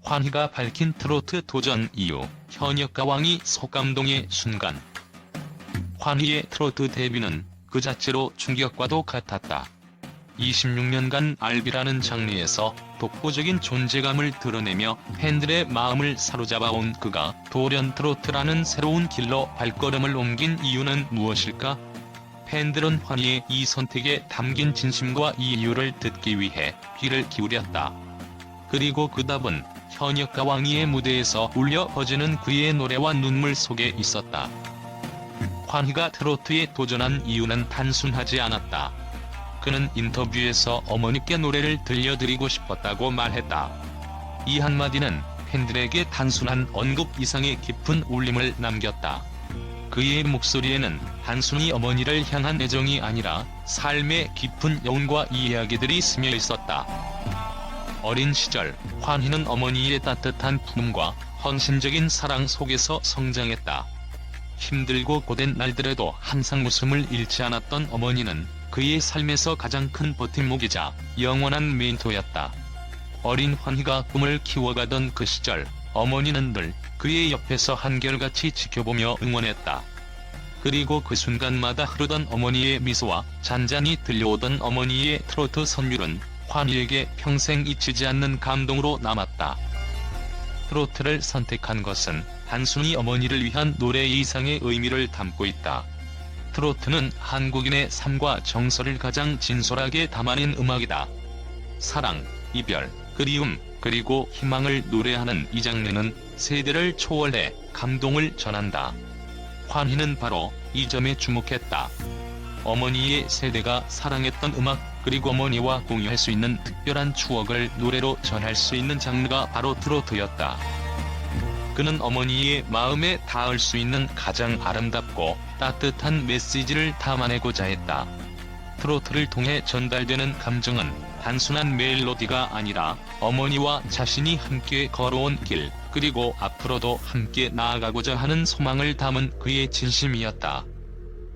환희가 밝힌 트로트 도전 이유, 현역가왕이 소감동의 순간. 환희의 트로트 데뷔는 그 자체로 충격과도 같았다. 26년간 알비라는 장르에서 독보적인 존재감을 드러내며 팬들의 마음을 사로잡아온 그가 돌연 트로트라는 새로운 길로 발걸음을 옮긴 이유는 무엇일까? 팬들은 환희의 이 선택에 담긴 진심과 이유를 듣기 위해 귀를 기울였다. 그리고 그 답은 현역가왕이의 무대에서 울려 퍼지는 그의 노래와 눈물 속에 있었다. 환희가 트로트에 도전한 이유는 단순하지 않았다. 그는 인터뷰에서 어머니께 노래를 들려드리고 싶었다고 말했다. 이 한마디는 팬들에게 단순한 언급 이상의 깊은 울림을 남겼다. 그의 목소리에는 단순히 어머니를 향한 애정이 아니라 삶의 깊은 여운과 이야기들이 스며 있었다. 어린 시절, 환희는 어머니의 따뜻한 품과 헌신적인 사랑 속에서 성장했다. 힘들고 고된 날들에도 항상 웃음을 잃지 않았던 어머니는 그의 삶에서 가장 큰 버팀목이자 영원한 멘토였다. 어린 환희가 꿈을 키워가던 그 시절, 어머니는 늘 그의 옆에서 한결같이 지켜보며 응원했다. 그리고 그 순간마다 흐르던 어머니의 미소와 잔잔히 들려오던 어머니의 트로트 선율은 환희에게 평생 잊히지 않는 감동으로 남았다. 트로트를 선택한 것은 단순히 어머니를 위한 노래 이상의 의미를 담고 있다. 트로트는 한국인의 삶과 정서를 가장 진솔하게 담아낸 음악이다. 사랑, 이별, 그리움, 그리고 희망을 노래하는 이 장르는 세대를 초월해 감동을 전한다. 환희는 바로 이 점에 주목했다. 어머니의 세대가 사랑했던 음악, 그리고 어머니와 공유할 수 있는 특별한 추억을 노래로 전할 수 있는 장르가 바로 트로트였다. 그는 어머니의 마음에 닿을 수 있는 가장 아름답고 따뜻한 메시지를 담아내고자 했다. 트로트를 통해 전달되는 감정은 단순한 멜로디가 아니라 어머니와 자신이 함께 걸어온 길, 그리고 앞으로도 함께 나아가고자 하는 소망을 담은 그의 진심이었다.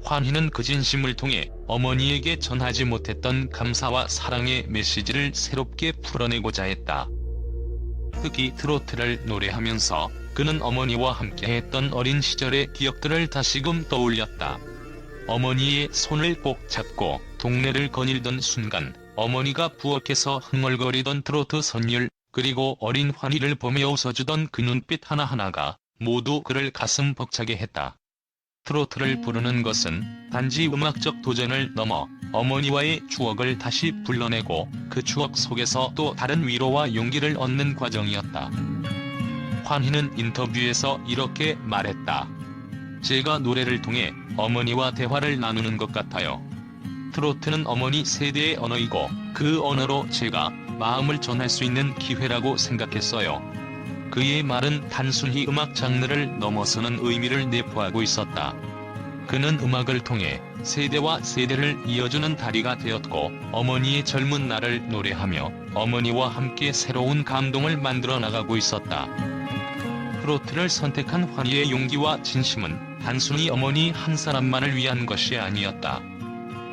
환희는 그 진심을 통해 어머니에게 전하지 못했던 감사와 사랑의 메시지를 새롭게 풀어내고자 했다. 특히 트로트를 노래하면서 그는 어머니와 함께했던 어린 시절의 기억들을 다시금 떠올렸다. 어머니의 손을 꼭 잡고 동네를 거닐던 순간, 어머니가 부엌에서 흥얼거리던 트로트 선율, 그리고 어린 환희를 보며 웃어주던 그 눈빛 하나하나가 모두 그를 가슴 벅차게 했다. 트로트를 부르는 것은 단지 음악적 도전을 넘어 어머니와의 추억을 다시 불러내고 그 추억 속에서 또 다른 위로와 용기를 얻는 과정이었다. 환희는 인터뷰에서 이렇게 말했다. 제가 노래를 통해 어머니와 대화를 나누는 것 같아요. 트로트는 어머니 세대의 언어이고 그 언어로 제가 마음을 전할 수 있는 기회라고 생각했어요. 그의 말은 단순히 음악 장르를 넘어서는 의미를 내포하고 있었다. 그는 음악을 통해 세대와 세대를 이어주는 다리가 되었고, 어머니의 젊은 날을 노래하며 어머니와 함께 새로운 감동을 만들어 나가고 있었다. 트로트를 선택한 환희의 용기와 진심은 단순히 어머니 한 사람만을 위한 것이 아니었다.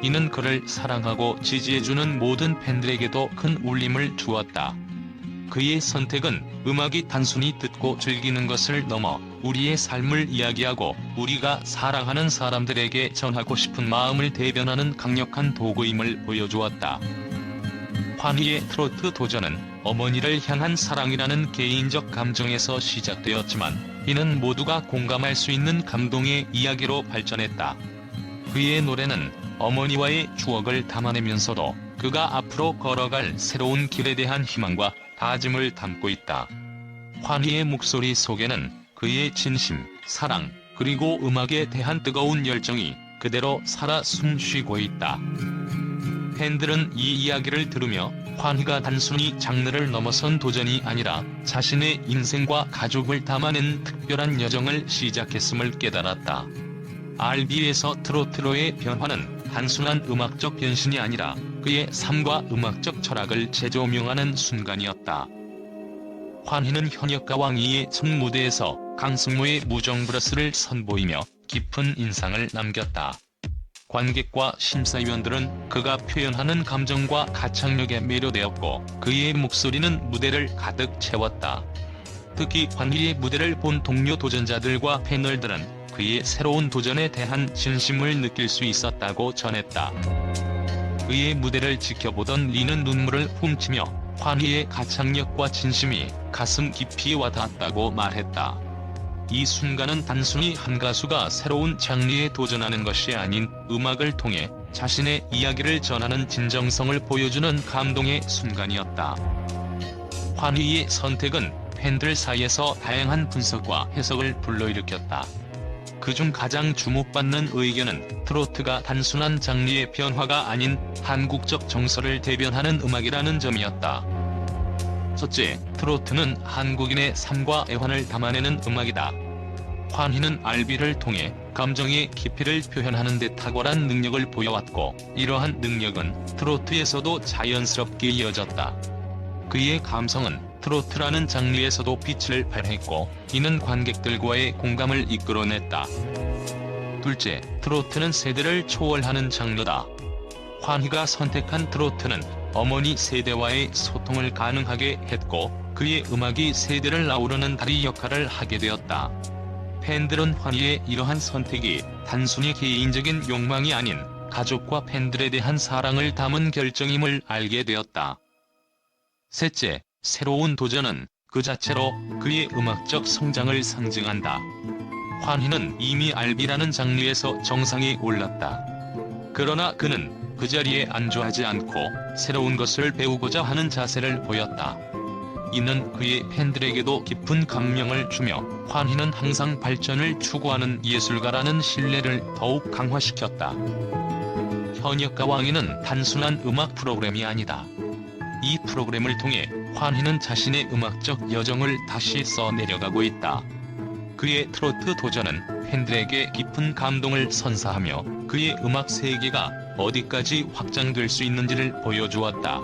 이는 그를 사랑하고 지지해주는 모든 팬들에게도 큰 울림을 주었다. 그의 선택은 음악이 단순히 듣고 즐기는 것을 넘어 우리의 삶을 이야기하고 우리가 사랑하는 사람들에게 전하고 싶은 마음을 대변하는 강력한 도구임을 보여주었다. 환희의 트로트 도전은 어머니를 향한 사랑이라는 개인적 감정에서 시작되었지만, 이는 모두가 공감할 수 있는 감동의 이야기로 발전했다. 그의 노래는 어머니와의 추억을 담아내면서도 그가 앞으로 걸어갈 새로운 길에 대한 희망과 다짐을 담고 있다. 환희의 목소리 속에는 그의 진심, 사랑, 그리고 음악에 대한 뜨거운 열정이 그대로 살아 숨쉬고 있다. 팬들은 이 이야기를 들으며 환희가 단순히 장르를 넘어선 도전이 아니라 자신의 인생과 가족을 담아낸 특별한 여정을 시작했음을 깨달았다. 알비에서 트로트로의 변화는 단순한 음악적 변신이 아니라 그의 삶과 음악적 철학을 재조명하는 순간이었다. 환희는 현역가왕이의 첫 무대에서 강승모의 무정브러스를 선보이며 깊은 인상을 남겼다. 관객과 심사위원들은 그가 표현하는 감정과 가창력에 매료되었고, 그의 목소리는 무대를 가득 채웠다. 특히 환희의 무대를 본 동료 도전자들과 패널들은 그의 새로운 도전에 대한 진심을 느낄 수 있었다고 전했다. 그의 무대를 지켜보던 리는 눈물을 훔치며 환희의 가창력과 진심이 가슴 깊이 와닿았다고 말했다. 이 순간은 단순히 한 가수가 새로운 장르에 도전하는 것이 아닌 음악을 통해 자신의 이야기를 전하는 진정성을 보여주는 감동의 순간이었다. 환희의 선택은 팬들 사이에서 다양한 분석과 해석을 불러일으켰다. 그중 가장 주목받는 의견은 트로트가 단순한 장르의 변화가 아닌 한국적 정서를 대변하는 음악이라는 점이었다. 첫째, 트로트는 한국인의 삶과 애환을 담아내는 음악이다. 환희는 알비를 통해 감정의 깊이를 표현하는 데 탁월한 능력을 보여왔고, 이러한 능력은 트로트에서도 자연스럽게 이어졌다. 그의 감성은 트로트라는 장르에서도 빛을 발했고, 이는 관객들과의 공감을 이끌어냈다. 둘째, 트로트는 세대를 초월하는 장르다. 환희가 선택한 트로트는 어머니 세대와의 소통을 가능하게 했고, 그의 음악이 세대를 아우르는 다리 역할을 하게 되었다. 팬들은 환희의 이러한 선택이 단순히 개인적인 욕망이 아닌 가족과 팬들에 대한 사랑을 담은 결정임을 알게 되었다. 셋째, 새로운 도전은 그 자체로 그의 음악적 성장을 상징한다. 환희는 이미 알비라는 장르에서 정상에 올랐다. 그러나 그는 그 자리에 안주하지 않고 새로운 것을 배우고자 하는 자세를 보였다. 이는 그의 팬들에게도 깊은 감명을 주며 환희는 항상 발전을 추구하는 예술가라는 신뢰를 더욱 강화시켰다. 현역가 왕이는 단순한 음악 프로그램이 아니다. 이 프로그램을 통해 환희는 자신의 음악적 여정을 다시 써내려가고 있다. 그의 트로트 도전은 팬들에게 깊은 감동을 선사하며 그의 음악 세계가 어디까지 확장될 수 있는지를 보여주었다.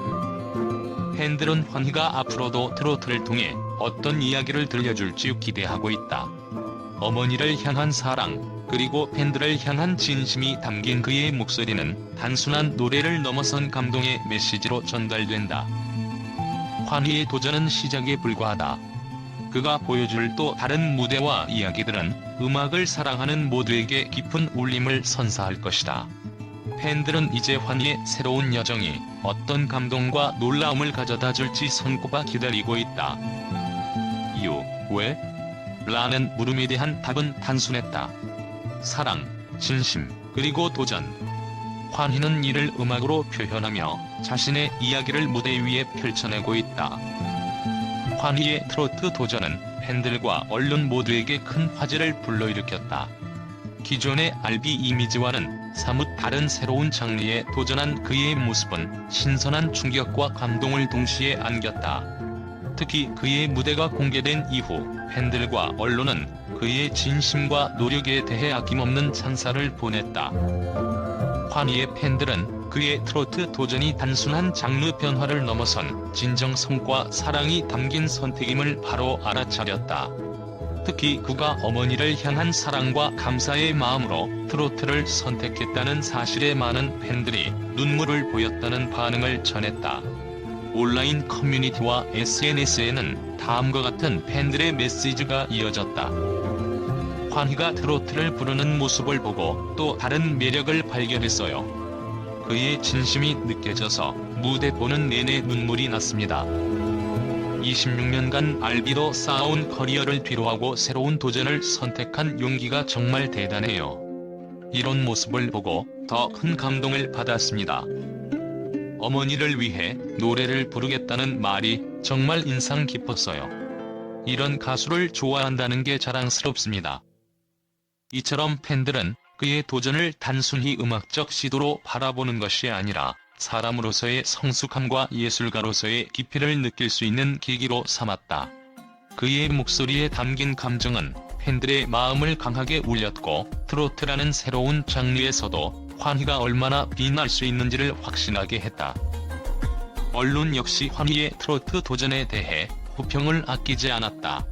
팬들은 환희가 앞으로도 트로트를 통해 어떤 이야기를 들려줄지 기대하고 있다. 어머니를 향한 사랑, 그리고 팬들을 향한 진심이 담긴 그의 목소리는 단순한 노래를 넘어선 감동의 메시지로 전달된다. 환희의 도전은 시작에 불과하다. 그가 보여줄 또 다른 무대와 이야기들은 음악을 사랑하는 모두에게 깊은 울림을 선사할 것이다. 팬들은 이제 환희의 새로운 여정이 어떤 감동과 놀라움을 가져다 줄지 손꼽아 기다리고 있다. 이유, 왜? 라는 물음에 대한 답은 단순했다. 사랑, 진심, 그리고 도전. 환희는 이를 음악으로 표현하며 자신의 이야기를 무대 위에 펼쳐내고 있다. 환희의 트로트 도전은 팬들과 언론 모두에게 큰 화제를 불러일으켰다. 기존의 알비 이미지와는 사뭇 다른 새로운 장르에 도전한 그의 모습은 신선한 충격과 감동을 동시에 안겼다. 특히 그의 무대가 공개된 이후 팬들과 언론은 그의 진심과 노력에 대해 아낌없는 찬사를 보냈다. 환희의 팬들은 그의 트로트 도전이 단순한 장르 변화를 넘어선 진정성과 사랑이 담긴 선택임을 바로 알아차렸다. 특히 그가 어머니를 향한 사랑과 감사의 마음으로 트로트를 선택했다는 사실에 많은 팬들이 눈물을 보였다는 반응을 전했다. 온라인 커뮤니티와 SNS에는 다음과 같은 팬들의 메시지가 이어졌다. 환희가 트로트를 부르는 모습을 보고 또 다른 매력을 발견했어요. 그의 진심이 느껴져서 무대 보는 내내 눈물이 났습니다. 26년간 알비로 쌓아온 커리어를 뒤로하고 새로운 도전을 선택한 용기가 정말 대단해요. 이런 모습을 보고 더 큰 감동을 받았습니다. 어머니를 위해 노래를 부르겠다는 말이 정말 인상 깊었어요. 이런 가수를 좋아한다는 게 자랑스럽습니다. 이처럼 팬들은 그의 도전을 단순히 음악적 시도로 바라보는 것이 아니라 사람으로서의 성숙함과 예술가로서의 깊이를 느낄 수 있는 계기로 삼았다. 그의 목소리에 담긴 감정은 팬들의 마음을 강하게 울렸고 트로트라는 새로운 장르에서도 환희가 얼마나 빛날 수 있는지를 확신하게 했다. 언론 역시 환희의 트로트 도전에 대해 호평을 아끼지 않았다.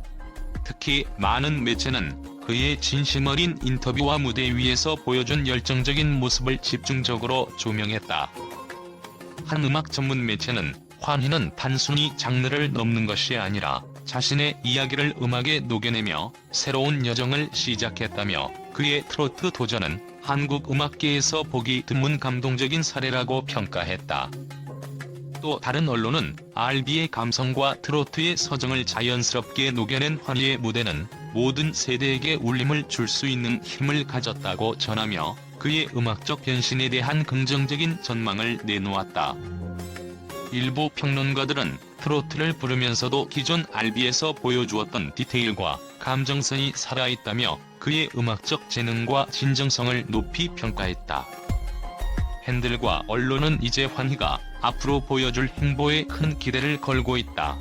특히 많은 매체는 그의 진심 어린 인터뷰와 무대 위에서 보여준 열정적인 모습을 집중적으로 조명했다. 한 음악 전문 매체는 환희는 단순히 장르를 넘는 것이 아니라 자신의 이야기를 음악에 녹여내며 새로운 여정을 시작했다며 그의 트로트 도전은 한국 음악계에서 보기 드문 감동적인 사례라고 평가했다. 또 다른 언론은 R&B의 감성과 트로트의 서정을 자연스럽게 녹여낸 환희의 무대는 모든 세대에게 울림을 줄 수 있는 힘을 가졌다고 전하며 그의 음악적 변신에 대한 긍정적인 전망을 내놓았다. 일부 평론가들은 트로트를 부르면서도 기존 R&B에서 보여주었던 디테일과 감정선이 살아있다며 그의 음악적 재능과 진정성을 높이 평가했다. 팬들과 언론은 이제 환희가 앞으로 보여줄 행보에 큰 기대를 걸고 있다.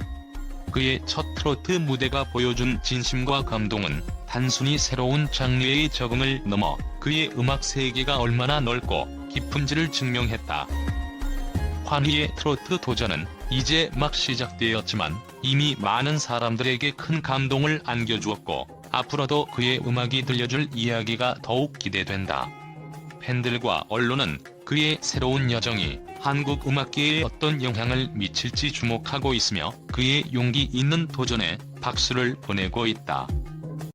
그의 첫 트로트 무대가 보여준 진심과 감동은 단순히 새로운 장르의 적응을 넘어 그의 음악 세계가 얼마나 넓고 깊은지를 증명했다. 환희의 트로트 도전은 이제 막 시작되었지만 이미 많은 사람들에게 큰 감동을 안겨주었고 앞으로도 그의 음악이 들려줄 이야기가 더욱 기대된다. 팬들과 언론은 그의 새로운 여정이 한국 음악계에 어떤 영향을 미칠지 주목하고 있으며 그의 용기 있는 도전에 박수를 보내고 있다.